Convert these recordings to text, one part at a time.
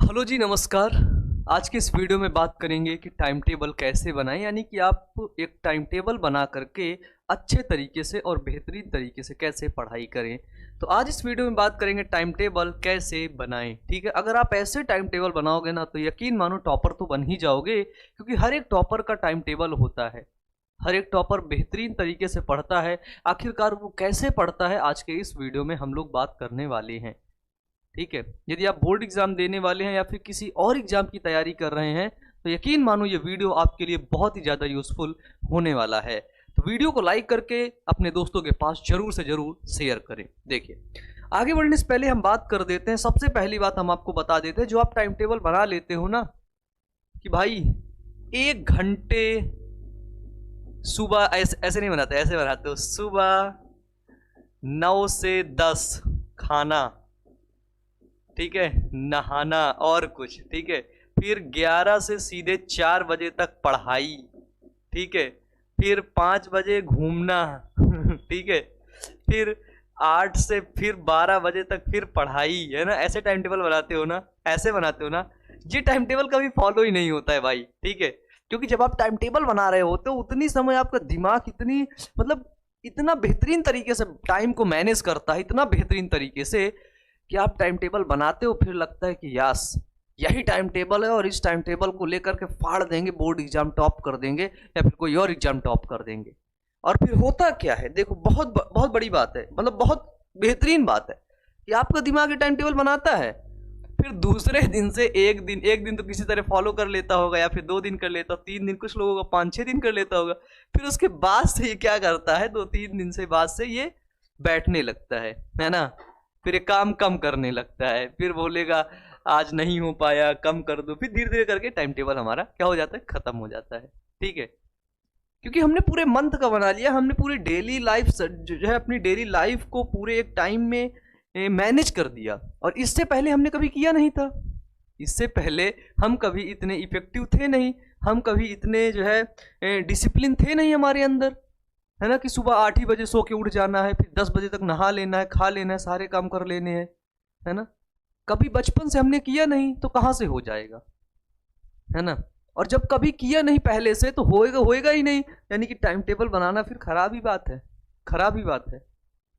Hello जी, नमस्कार। आज के इस वीडियो में बात करेंगे कि टाइम टेबल कैसे बनाएं, यानी कि आप एक टाइम टेबल बना करके अच्छे तरीके से और बेहतरीन तरीके से कैसे पढ़ाई करें। तो आज इस वीडियो में बात करेंगे टाइम टेबल कैसे बनाएं। ठीक है, अगर आप ऐसे टाइम टेबल बनाओगे ना तो यकीन मानो टॉपर तो बन ही जाओगे, क्योंकि हर एक टॉपर का टाइम टेबल होता है। हर एक टॉपर बेहतरीन तरीके से पढ़ता है। आखिरकार वो कैसे पढ़ता है, आज के इस वीडियो में हम लोग बात करने वाले हैं। ठीक है, यदि आप बोर्ड एग्जाम देने वाले हैं या फिर किसी और एग्जाम की तैयारी कर रहे हैं तो यकीन मानो ये वीडियो आपके लिए बहुत ही ज़्यादा यूजफुल होने वाला है। तो वीडियो को लाइक करके अपने दोस्तों के पास जरूर से जरूर शेयर करें। देखिए, आगे बढ़ने से पहले हम बात कर देते हैं। सबसे पहली बात हम आपको बता देते हैं, जो आप टाइम टेबल बना लेते हो ना कि भाई 1 घंटे सुबह, ऐसे नहीं बनाते, ऐसे बनाते हो सुबह 9 से 10 खाना, ठीक है, नहाना और कुछ, ठीक है, फिर 11 से सीधे 4 बजे तक पढ़ाई, ठीक है, फिर 5 बजे घूमना ठीक है, फिर 8 से फिर 12 बजे तक फिर पढ़ाई, है ना। ऐसे टाइम टेबल बनाते हो ना, ऐसे बनाते हो ना, ये टाइम टेबल कभी फॉलो ही नहीं होता है भाई। ठीक है, क्योंकि जब आप टाइम टेबल बना रहे होते हो उतनी समय आपका दिमाग इतनी इतना बेहतरीन तरीके से टाइम को मैनेज करता है, इतना बेहतरीन तरीके से कि आप टाइम टेबल बनाते हो, फिर लगता है कि यस यही टाइम टेबल है और इस टाइम टेबल को लेकर के फाड़ देंगे, बोर्ड एग्जाम टॉप कर देंगे या फिर कोई और एग्जाम टॉप कर देंगे। और फिर होता क्या है, देखो, बहुत बहुत बड़ी बात है, बहुत बेहतरीन बात है कि आपका दिमाग ये टाइम टेबल बनाता है, फिर दूसरे दिन से एक दिन तो किसी तरह फॉलो कर लेता होगा, या फिर 2 दिन कर लेता, 3 दिन, कुछ लोगों का 5-6 दिन कर लेता होगा। फिर उसके बाद से ये क्या करता है, 2-3 दिन से बाद से ये बैठने लगता है ना। फिर एक काम कम करने लगता है, फिर बोलेगा आज नहीं हो पाया, कम कर दो। फिर धीरे धीरे करके टाइम टेबल हमारा क्या हो जाता है, खत्म हो जाता है। ठीक है, क्योंकि हमने पूरे मंथ का बना लिया, हमने पूरी डेली लाइफ जो है अपनी डेली लाइफ को पूरे एक टाइम में मैनेज कर दिया। और इससे पहले हमने कभी किया नहीं था, इससे पहले हम कभी इतने इफेक्टिव थे नहीं, हम कभी इतने जो है डिसिप्लिन थे नहीं हमारे अंदर, है ना, कि सुबह 8 ही बजे सो के उठ जाना है, फिर 10 बजे तक नहा लेना है, खा लेना है, सारे काम कर लेने हैं, है ना। कभी बचपन से हमने किया नहीं तो कहाँ से हो जाएगा, है ना। और जब कभी किया नहीं पहले से तो होएगा ही नहीं, यानी कि टाइम टेबल बनाना फिर खराब ही बात है, खराब ही बात है।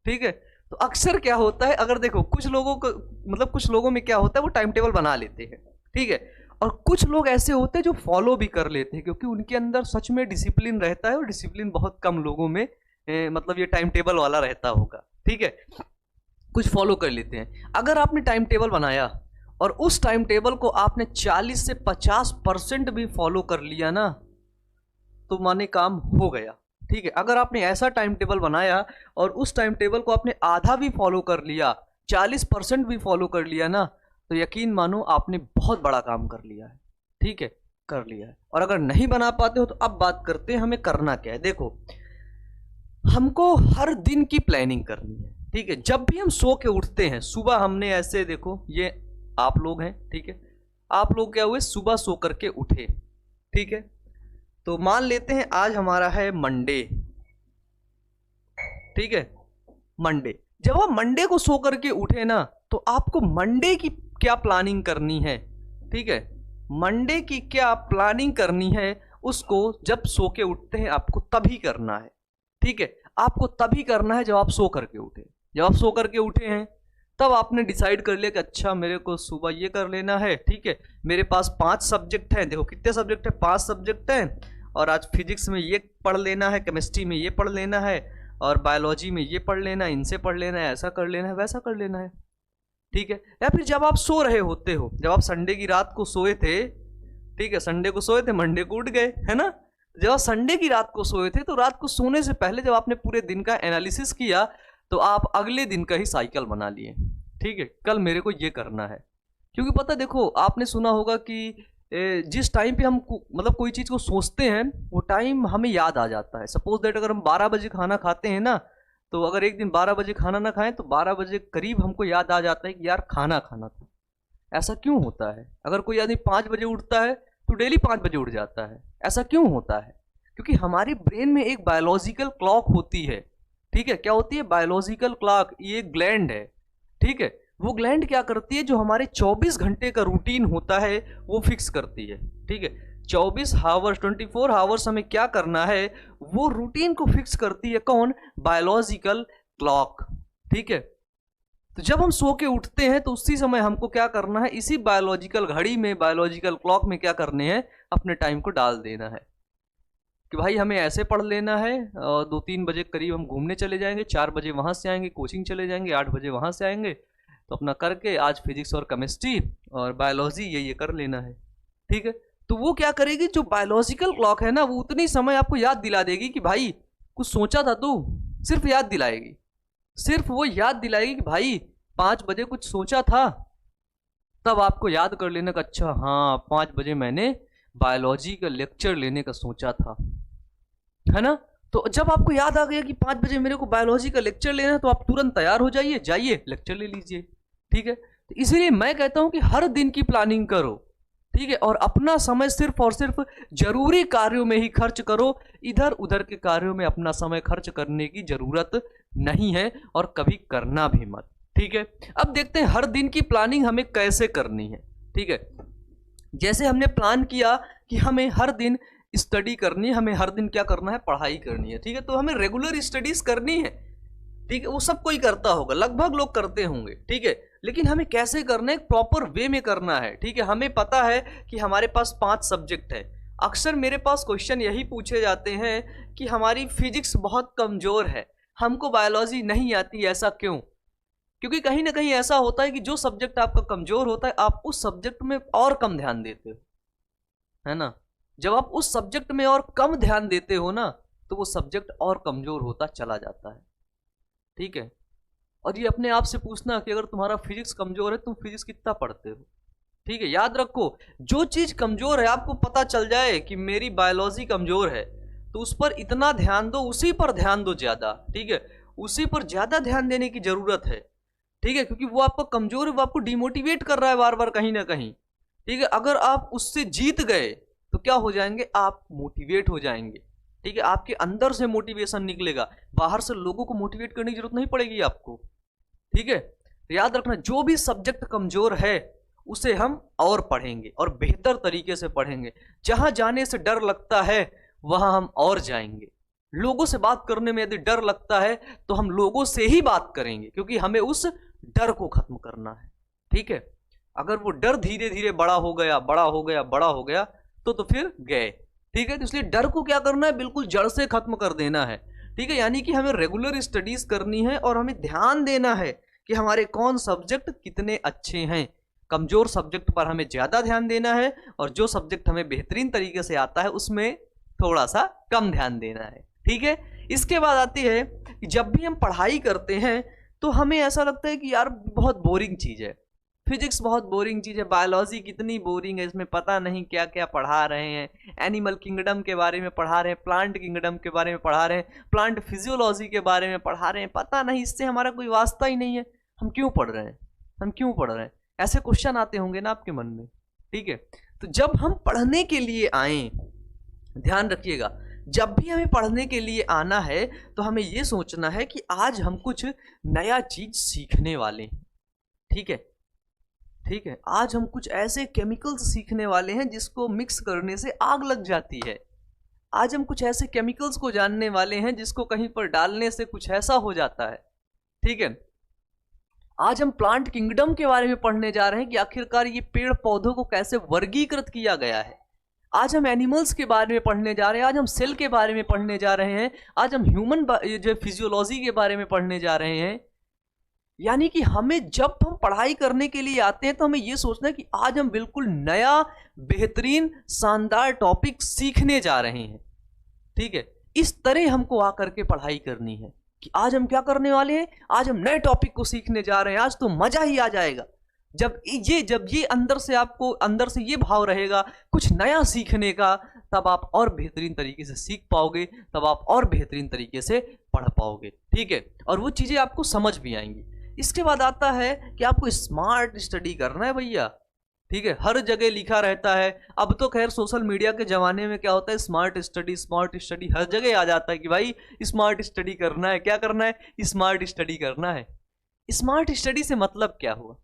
ठीक है, तो अक्सर क्या होता है, अगर देखो कुछ लोगों को कुछ लोगों में क्या होता है, वो टाइम टेबल बना लेते हैं, ठीक है, और कुछ लोग ऐसे होते हैं जो फॉलो भी कर लेते हैं, क्योंकि उनके अंदर सच में डिसिप्लिन रहता है, और डिसिप्लिन बहुत कम लोगों में ये टाइम टेबल वाला रहता होगा। ठीक है, कुछ फॉलो कर लेते हैं। अगर आपने टाइम टेबल बनाया और उस टाइम टेबल को आपने 40 से 50% भी फॉलो कर लिया ना, तो माने काम हो गया। ठीक है, अगर आपने ऐसा टाइम टेबल बनाया और उस टाइम टेबल को आपने आधा भी फॉलो कर लिया, 40% भी फॉलो कर लिया ना, तो यकीन मानो आपने बहुत बड़ा काम कर लिया है। ठीक है, कर लिया है। और अगर नहीं बना पाते हो तो अब बात करते हैं हमें करना क्या है। देखो, हमको हर दिन की प्लानिंग करनी है। ठीक है, जब भी हम सो के उठते हैं सुबह, हमने ऐसे, देखो ये आप लोग हैं, ठीक है, आप लोग क्या हुए, सुबह सो करके उठे, ठीक है, तो मान लेते हैं आज हमारा है मंडे, ठीक है, मंडे। जब आप मंडे को सो करके उठे ना, तो आपको मंडे की क्या प्लानिंग करनी है, ठीक है, मंडे की क्या प्लानिंग करनी है, उसको जब सो के उठते हैं आपको तभी करना है। ठीक है, आपको तभी करना है जब आप सो करके उठे। जब आप सो करके उठे हैं तब आपने डिसाइड कर लिया कि अच्छा मेरे को सुबह ये कर लेना है। ठीक है, मेरे पास 5 सब्जेक्ट हैं, देखो कितने सब्जेक्ट है, 5 सब्जेक्ट हैं, और आज फिजिक्स में ये पढ़ लेना है, केमिस्ट्री में ये पढ़ लेना है, और बायोलॉजी में ये पढ़ लेना है, इनसे पढ़ लेना है, ऐसा कर लेना है, वैसा कर लेना है। ठीक है, या फिर जब आप सो रहे होते हो, जब आप संडे की रात को सोए थे, ठीक है, संडे को सोए थे, मंडे को उठ गए, है ना। जब आप संडे की रात को सोए थे तो रात को सोने से पहले जब आपने पूरे दिन का एनालिसिस किया तो आप अगले दिन का ही साइकिल बना लिए। ठीक है, कल मेरे को ये करना है, क्योंकि पता, देखो आपने सुना होगा कि जिस टाइम पे हम कोई चीज़ को सोचते हैं वो टाइम हमें याद आ जाता है। सपोज दैट अगर हम 12 बजे खाना खाते हैं ना, तो अगर एक दिन 12 बजे खाना ना खाएं तो 12 बजे करीब हमको याद आ जाता है कि यार खाना खाना था। ऐसा क्यों होता है? अगर कोई आदमी 5 बजे उठता है तो डेली 5 बजे उठ जाता है, ऐसा क्यों होता है? क्योंकि हमारे ब्रेन में एक बायोलॉजिकल क्लॉक होती है। ठीक है, क्या होती है? बायोलॉजिकल क्लॉक, ये ग्लैंड है, ठीक है, वो ग्लैंड क्या करती है, जो हमारे 24 घंटे का रूटीन होता है वो फिक्स करती है। ठीक है, 24 आवर्स 24 आवर्स हमें क्या करना है, वो रूटीन को फिक्स करती है। कौन? Biological clock. ठीक है, तो जब हम सो के उठते हैं तो उसी समय हमको क्या करना है, इसी बायोलॉजिकल घड़ी में, बायोलॉजिकल क्लॉक में क्या करने हैं, अपने टाइम को डाल देना है कि भाई हमें ऐसे पढ़ लेना है, 2-3 बजे करीब हम घूमने चले जाएंगे, 4 बजे वहाँ से आएंगे, कोचिंग चले जाएंगे, 8 बजे वहाँ से आएंगे, तो अपना करके आज फिजिक्स और केमिस्ट्री और बायोलॉजी ये कर लेना है। ठीक है, तो वो क्या करेगी, जो बायोलॉजिकल क्लॉक है ना, वो उतनी समय आपको याद दिला देगी कि भाई कुछ सोचा था तू, सिर्फ याद दिलाएगी, सिर्फ वो याद दिलाएगी कि भाई 5 बजे कुछ सोचा था, तब आपको याद कर लेना का अच्छा हाँ 5 बजे मैंने बायोलॉजी का लेक्चर लेने का सोचा था, है ना। तो जब आपको याद आ गया कि 5 बजे मेरे को बायोलॉजी का लेक्चर लेना है, तो आप तुरंत तैयार हो जाइए, जाइए लेक्चर ले लीजिए। ठीक है, तो इसीलिए मैं कहता हूं कि हर दिन की प्लानिंग करो। ठीक है, और अपना समय सिर्फ और सिर्फ जरूरी कार्यों में ही खर्च करो, इधर उधर के कार्यों में अपना समय खर्च करने की जरूरत नहीं है और कभी करना भी मत। ठीक है, अब देखते हैं हर दिन की प्लानिंग हमें कैसे करनी है। ठीक है, जैसे हमने प्लान किया कि हमें हर दिन स्टडी करनी है, हमें हर दिन क्या करना है, पढ़ाई करनी है। ठीक है, तो हमें रेगुलर स्टडीज करनी है। ठीक है, वो सब कोई करता होगा, लगभग लोग करते होंगे। ठीक है, लेकिन हमें कैसे करना है, प्रॉपर वे में करना है। ठीक है, हमें पता है कि हमारे पास 5 सब्जेक्ट है। अक्सर मेरे पास क्वेश्चन यही पूछे जाते हैं कि हमारी फिजिक्स बहुत कमजोर है, हमको बायोलॉजी नहीं आती, ऐसा क्यों? क्योंकि कहीं ना कहीं ऐसा होता है कि जो सब्जेक्ट आपका कमजोर होता है, आप उस सब्जेक्ट में और कम ध्यान देते हो, है ना। जब आप उस सब्जेक्ट में और कम ध्यान देते हो ना, तो वो सब्जेक्ट और कमजोर होता चला जाता है। ठीक है, और ये अपने आप से पूछना कि अगर तुम्हारा फिजिक्स कमजोर है, तुम फिजिक्स कितना पढ़ते हो। ठीक है, याद रखो, जो चीज कमजोर है, आपको पता चल जाए कि मेरी बायोलॉजी कमजोर है, तो उस पर इतना ध्यान दो, उसी पर ध्यान दो ज्यादा। ठीक है, उसी पर ज्यादा ध्यान देने की जरूरत है। ठीक है, क्योंकि वो आपका कमजोर है, वो आपको डिमोटिवेट कर रहा है बार बार कहीं ना कहीं। ठीक है, अगर आप उससे जीत गए तो क्या हो जाएंगे, आप मोटिवेट हो जाएंगे। ठीक है, आपके अंदर से मोटिवेशन निकलेगा, बाहर से लोगों को मोटिवेट करने की जरूरत नहीं पड़ेगी आपको। ठीक है, तो याद रखना, जो भी सब्जेक्ट कमजोर है उसे हम और पढ़ेंगे और बेहतर तरीके से पढ़ेंगे। जहां जाने से डर लगता है वहां हम और जाएंगे। लोगों से बात करने में यदि डर लगता है तो हम लोगों से ही बात करेंगे, क्योंकि हमें उस डर को खत्म करना है। ठीक है, अगर वो डर धीरे धीरे बड़ा हो गया, बड़ा हो गया, बड़ा हो गया, तो फिर गए। ठीक है, तो इसलिए डर को क्या करना है, बिल्कुल जड़ से खत्म कर देना है। ठीक है, यानी कि हमें रेगुलर स्टडीज करनी है और हमें ध्यान देना है कि हमारे कौन सब्जेक्ट कितने अच्छे हैं। कमजोर सब्जेक्ट पर हमें ज्यादा ध्यान देना है और जो सब्जेक्ट हमें बेहतरीन तरीके से आता है उसमें थोड़ा सा कम ध्यान देना है। ठीक है, इसके बाद आती है कि जब भी हम पढ़ाई करते हैं तो हमें ऐसा लगता है कि यार बहुत बोरिंग चीज है, फिजिक्स बहुत बोरिंग चीज है, बायोलॉजी कितनी बोरिंग है, इसमें पता नहीं क्या क्या पढ़ा रहे हैं, एनिमल किंगडम के बारे में पढ़ा रहे हैं, प्लांट किंगडम के बारे में पढ़ा रहे हैं, प्लांट फिजियोलॉजी के बारे में पढ़ा रहे हैं, पता नहीं, इससे हमारा कोई वास्ता ही नहीं है, हम क्यों पढ़ रहे हैं, हम क्यों पढ़ रहे हैं, ऐसे क्वेश्चन आते होंगे ना आपके मन में। ठीक है, तो जब हम पढ़ने के लिए आए, ध्यान रखिएगा, जब भी हमें पढ़ने के लिए आना है तो हमें यह सोचना है कि आज हम कुछ नया चीज सीखने वाले हैं। ठीक है, ठीक है, आज हम कुछ ऐसे केमिकल्स सीखने वाले हैं जिसको मिक्स करने से आग लग जाती है। आज हम कुछ ऐसे केमिकल्स को जानने वाले हैं जिसको कहीं पर डालने से कुछ ऐसा हो जाता है। ठीक है, आज हम प्लांट किंगडम के बारे में पढ़ने जा रहे हैं कि आखिरकार ये पेड़ पौधों को कैसे वर्गीकृत किया गया है। आज हम एनिमल्स के बारे में पढ़ने जा रहे हैं, आज हम सेल के बारे में पढ़ने जा रहे हैं, आज हम ह्यूमन जो फिजियोलॉजी के बारे में पढ़ने जा रहे हैं। यानी कि हमें जब हम पढ़ाई करने के लिए आते हैं तो हमें यह सोचना है कि आज हम बिल्कुल नया बेहतरीन शानदार टॉपिक सीखने जा रहे हैं। ठीक है, इस तरह हमको आकर के पढ़ाई करनी है कि आज हम क्या करने वाले हैं, आज हम नए टॉपिक को सीखने जा रहे हैं, आज तो मजा ही आ जाएगा। जब ये अंदर से आपको अंदर से ये भाव रहेगा कुछ नया सीखने का, तब आप और बेहतरीन तरीके से सीख पाओगे, तब आप और बेहतरीन तरीके से पढ़ पाओगे। ठीक है, और वो चीजें आपको समझ भी आएंगी। इसके बाद आता है कि आपको स्मार्ट स्टडी करना है भैया। ठीक है, हर जगह लिखा रहता है। अब तो खैर सोशल मीडिया के जमाने में क्या होता है, स्मार्ट स्टडी हर जगह आ जाता है कि भाई स्मार्ट स्टडी करना है। क्या करना है, स्मार्ट स्टडी करना है। स्मार्ट स्टडी से मतलब क्या हुआ?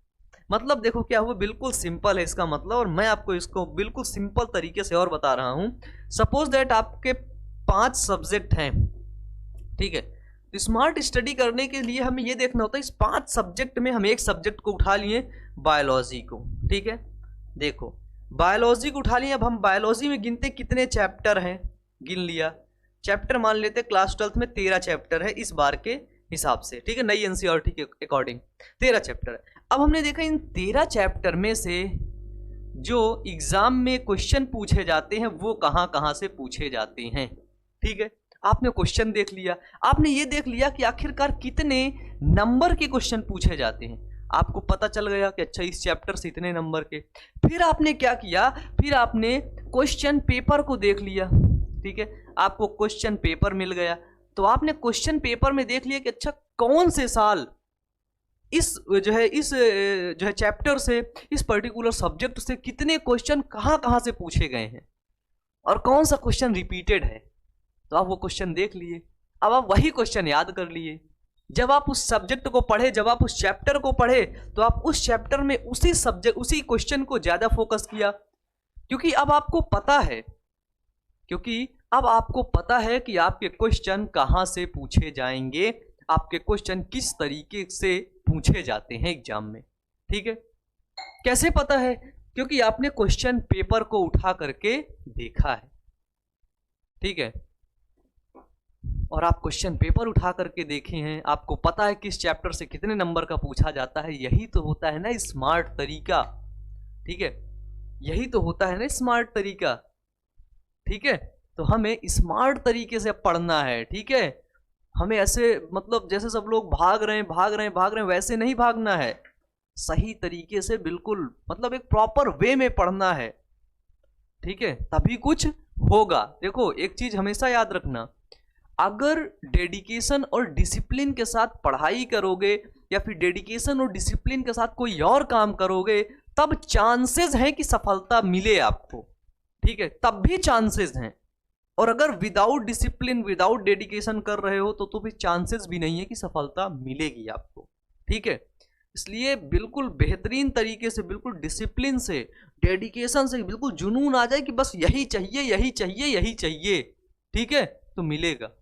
मतलब देखो क्या हुआ, बिल्कुल सिंपल है इसका मतलब, और मैं आपको इसको बिल्कुल सिंपल तरीके से और बता रहा हूं। सपोज दैट आपके 5 सब्जेक्ट हैं, ठीक है। तो स्मार्ट स्टडी करने के लिए हमें ये देखना होता है इस 5 सब्जेक्ट में हम एक सब्जेक्ट को उठा लिए, बायोलॉजी को, ठीक है। देखो बायोलॉजी को उठा लिए, अब हम बायोलॉजी में गिनते कितने चैप्टर हैं, गिन लिया। चैप्टर मान लेते क्लास 12th में 13 चैप्टर है इस बार के हिसाब से, ठीक है, नई एनसीईआरटी के अकॉर्डिंग 13 चैप्टर है। अब हमने देखा इन 13 चैप्टर में से जो एग्जाम में क्वेश्चन पूछे जाते हैं वो कहाँ कहाँ से पूछे जाते हैं, ठीक है। आपने क्वेश्चन देख लिया, आपने ये देख लिया कि आखिरकार कितने नंबर के क्वेश्चन पूछे जाते हैं, आपको पता चल गया कि अच्छा इस चैप्टर से इतने नंबर के। फिर आपने क्या किया, फिर आपने क्वेश्चन पेपर को देख लिया, ठीक है, आपको क्वेश्चन पेपर मिल गया। तो आपने क्वेश्चन पेपर में देख लिया कि अच्छा कौन से साल इस जो है चैप्टर से, इस पर्टिकुलर सब्जेक्ट से कितने क्वेश्चन कहाँ कहाँ से पूछे गए हैं और कौन सा क्वेश्चन रिपीटेड है। तो आप वो क्वेश्चन देख लिए, अब आप वही क्वेश्चन याद कर लिए। जब आप उस सब्जेक्ट को पढ़े, जब आप उस चैप्टर को पढ़े, तो आप उस चैप्टर में उसी सब्जेक्ट, उसी क्वेश्चन को ज्यादा फोकस किया, क्योंकि अब आपको पता है, कि आपके क्वेश्चन कहाँ से पूछे जाएंगे, आपके क्वेश्चन किस तरीके से पूछे जाते हैं एग्जाम में, ठीक है। कैसे पता है? क्योंकि आपने क्वेश्चन पेपर को उठा करके देखा है, ठीक है, और आप क्वेश्चन पेपर उठा करके देखे हैं, आपको पता है किस चैप्टर से कितने नंबर का पूछा जाता है। यही तो होता है ना स्मार्ट तरीका, ठीक है, यही तो होता है ना स्मार्ट तरीका, ठीक है। तो हमें स्मार्ट तरीके से पढ़ना है, ठीक है। हमें ऐसे मतलब जैसे सब लोग भाग रहे हैं वैसे नहीं भागना है, सही तरीके से बिल्कुल मतलब एक प्रॉपर वे में पढ़ना है, ठीक है, तभी कुछ होगा। देखो एक चीज हमेशा याद रखना, अगर डेडिकेशन और डिसिप्लिन के साथ पढ़ाई करोगे या फिर डेडिकेशन और डिसिप्लिन के साथ कोई और काम करोगे, तब चांसेस हैं कि सफलता मिले आपको, ठीक है, तब भी चांसेस हैं। और अगर विदाउट डिसिप्लिन, विदाउट डेडिकेशन कर रहे हो तो भी चांसेस भी नहीं है कि सफलता मिलेगी आपको, ठीक है। इसलिए बिल्कुल बेहतरीन तरीके से, बिल्कुल डिसिप्लिन से, डेडिकेशन से, बिल्कुल जुनून आ जाए कि बस यही चाहिए, यही चाहिए, यही चाहिए, ठीक है, तो मिलेगा।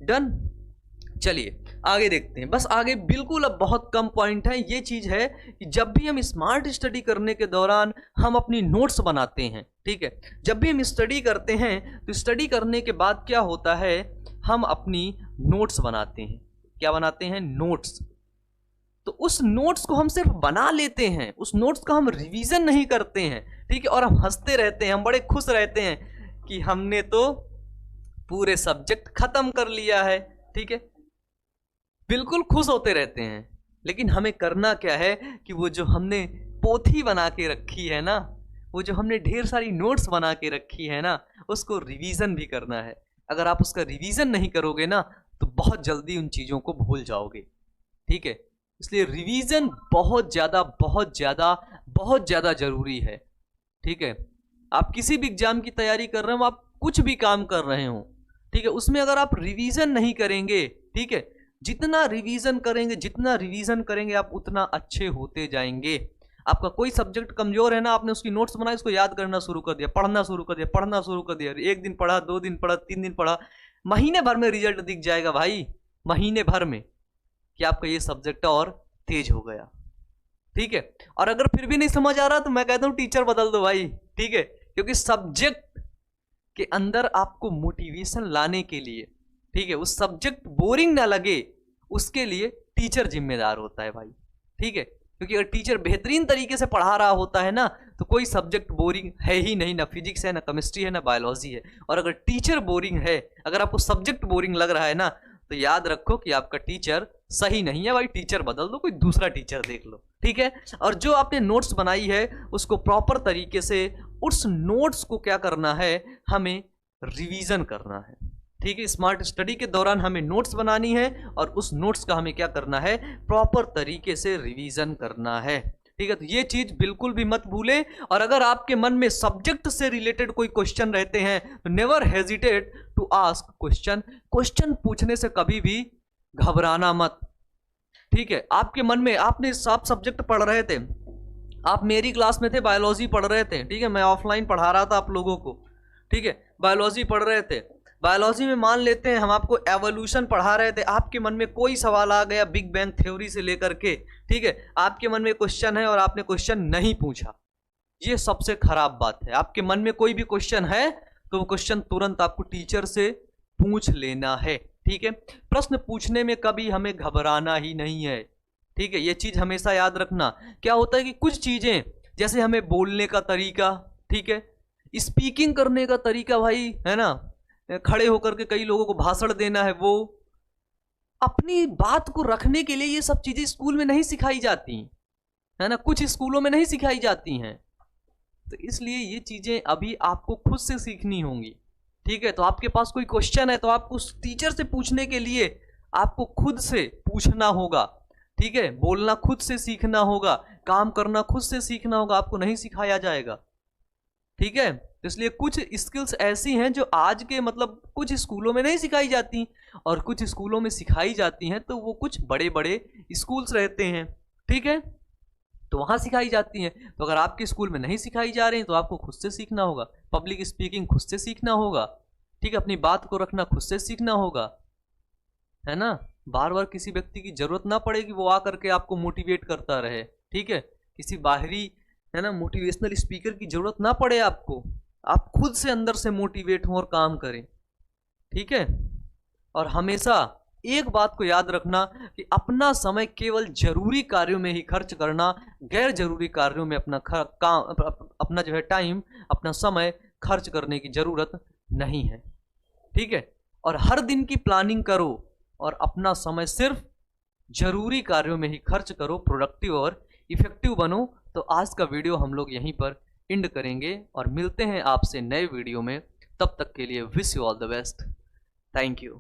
डन। चलिए आगे देखते हैं। बस आगे बिल्कुल अब बहुत कम पॉइंट है। ये चीज है कि जब भी हम स्मार्ट स्टडी करने के दौरान हम अपनी नोट्स बनाते हैं, ठीक है, जब भी हम स्टडी करते हैं तो स्टडी करने के बाद क्या होता है, हम अपनी नोट्स बनाते हैं। क्या बनाते हैं? नोट्स। तो उस नोट्स को हम सिर्फ बना लेते हैं, उस नोट्स का हम रिवीजन नहीं करते हैं, ठीक है, और हम हंसते रहते हैं, हम बड़े खुश रहते हैं कि हमने तो पूरे सब्जेक्ट खत्म कर लिया है, ठीक है, बिल्कुल खुश होते रहते हैं। लेकिन हमें करना क्या है कि वो जो हमने पोथी बना के रखी है ना, वो जो हमने ढेर सारी नोट्स बना के रखी है ना, उसको रिवीजन भी करना है। अगर आप उसका रिवीजन नहीं करोगे ना तो बहुत जल्दी उन चीज़ों को भूल जाओगे, ठीक है। इसलिए रिवीजन बहुत ज़्यादा ज़रूरी है, ठीक है। आप किसी भी एग्जाम की तैयारी कर रहे हो, आप कुछ भी काम कर रहे हो, ठीक है, उसमें अगर आप रिवीजन नहीं करेंगे, ठीक है, जितना रिवीजन करेंगे आप उतना अच्छे होते जाएंगे। आपका कोई सब्जेक्ट कमजोर है ना, आपने उसकी नोट्स बनाई, उसको याद करना शुरू कर दिया, पढ़ना शुरू कर दिया, एक दिन पढ़ा, 2 दिन पढ़ा, 3 दिन पढ़ा, महीने भर में रिजल्ट दिख जाएगा भाई, महीने भर में, कि आपका ये सब्जेक्ट और तेज हो गया, ठीक है। और अगर फिर भी नहीं समझ आ रहा तो मैं कहता हूँ टीचर बदल दो भाई, ठीक है, क्योंकि सब्जेक्ट के अंदर आपको मोटिवेशन लाने के लिए, ठीक है, उस सब्जेक्ट बोरिंग ना लगे उसके लिए टीचर जिम्मेदार होता है भाई, ठीक है। क्योंकि अगर टीचर बेहतरीन तरीके से पढ़ा रहा होता है ना तो कोई सब्जेक्ट बोरिंग है ही नहीं, ना फिजिक्स है, ना केमिस्ट्री है, ना बायोलॉजी है। और अगर टीचर बोरिंग है, अगर आपको सब्जेक्ट बोरिंग लग रहा है ना, तो याद रखो कि आपका टीचर सही नहीं है भाई, टीचर बदल दो, कोई दूसरा टीचर देख लो, ठीक है। और जो आपने नोट्स बनाई है उसको प्रॉपर तरीके से, उस नोट्स को क्या करना है, हमें रिवीजन करना है, ठीक है। स्मार्ट स्टडी के दौरान हमें नोट्स बनानी है और उस नोट्स का हमें क्या करना है, प्रॉपर तरीके से रिवीजन करना है, ठीक है। तो ये चीज बिल्कुल भी मत भूले। और अगर आपके मन में सब्जेक्ट से रिलेटेड कोई क्वेश्चन रहते हैं तो never hesitate to ask question. Question पूछने से कभी भी घबराना मत, ठीक है, आपके मन में, आपने सब सब्जेक्ट पढ़ रहे थे, आप मेरी क्लास में थे, बायोलॉजी पढ़ रहे थे, ठीक है, मैं ऑफलाइन पढ़ा रहा था आप लोगों को, ठीक है, बायोलॉजी पढ़ रहे थे। बायोलॉजी में मान लेते हैं हम आपको एवोल्यूशन पढ़ा रहे थे, आपके मन में कोई सवाल आ गया बिग बैंग थ्योरी से लेकर के, ठीक है, आपके मन में क्वेश्चन है और आपने क्वेश्चन नहीं पूछा, ये सबसे खराब बात है। आपके मन में कोई भी क्वेश्चन है तो वो क्वेश्चन तुरंत आपको टीचर से पूछ लेना है, ठीक है। प्रश्न पूछने में कभी हमें घबराना ही नहीं है, ठीक है, ये चीज हमेशा याद रखना। क्या होता है कि कुछ चीजें, जैसे हमें बोलने का तरीका, ठीक है, स्पीकिंग करने का तरीका, भाई है ना, खड़े होकर के कई लोगों को भाषण देना है, वो अपनी बात को रखने के लिए ये सब चीजें स्कूल में नहीं सिखाई जाती है ना, कुछ स्कूलों में नहीं सिखाई जाती हैं, तो इसलिए ये चीजें अभी आपको खुद से सीखनी होंगी, ठीक है। तो आपके पास कोई क्वेश्चन है तो आपको उस टीचर से पूछने के लिए आपको खुद से पूछना होगा, ठीक है, बोलना खुद से सीखना होगा, काम करना खुद से सीखना होगा, आपको नहीं सिखाया जाएगा, ठीक है। तो इसलिए कुछ स्किल्स ऐसी हैं जो आज के मतलब कुछ स्कूलों में नहीं सिखाई जाती, और कुछ स्कूलों में सिखाई जाती हैं, तो वो कुछ बड़े बड़े स्कूल्स रहते हैं, ठीक है, तो वहां सिखाई जाती हैं। तो अगर आपके स्कूल में नहीं सिखाई जा रही हैं तो आपको खुद से सीखना होगा, पब्लिक स्पीकिंग खुद से सीखना होगा, ठीक है, अपनी बात को रखना खुद से सीखना होगा, है ना। बार बार किसी व्यक्ति की जरूरत ना पड़े कि वो आकर के आपको मोटिवेट करता रहे, ठीक है, किसी बाहरी, है ना, मोटिवेशनल स्पीकर की जरूरत ना पड़े आपको, आप खुद से अंदर से मोटिवेट हो और काम करें, ठीक है। और हमेशा एक बात को याद रखना कि अपना समय केवल जरूरी कार्यों में ही खर्च करना, गैर जरूरी कार्यों में अपना अपना जो है टाइम, अपना समय खर्च करने की जरूरत नहीं है, ठीक है। और हर दिन की प्लानिंग करो और अपना समय सिर्फ जरूरी कार्यों में ही खर्च करो, प्रोडक्टिव और इफेक्टिव बनो। तो आज का वीडियो हम लोग यहीं पर एंड करेंगे और मिलते हैं आपसे नए वीडियो में, तब तक के लिए wish you all the best, thank you.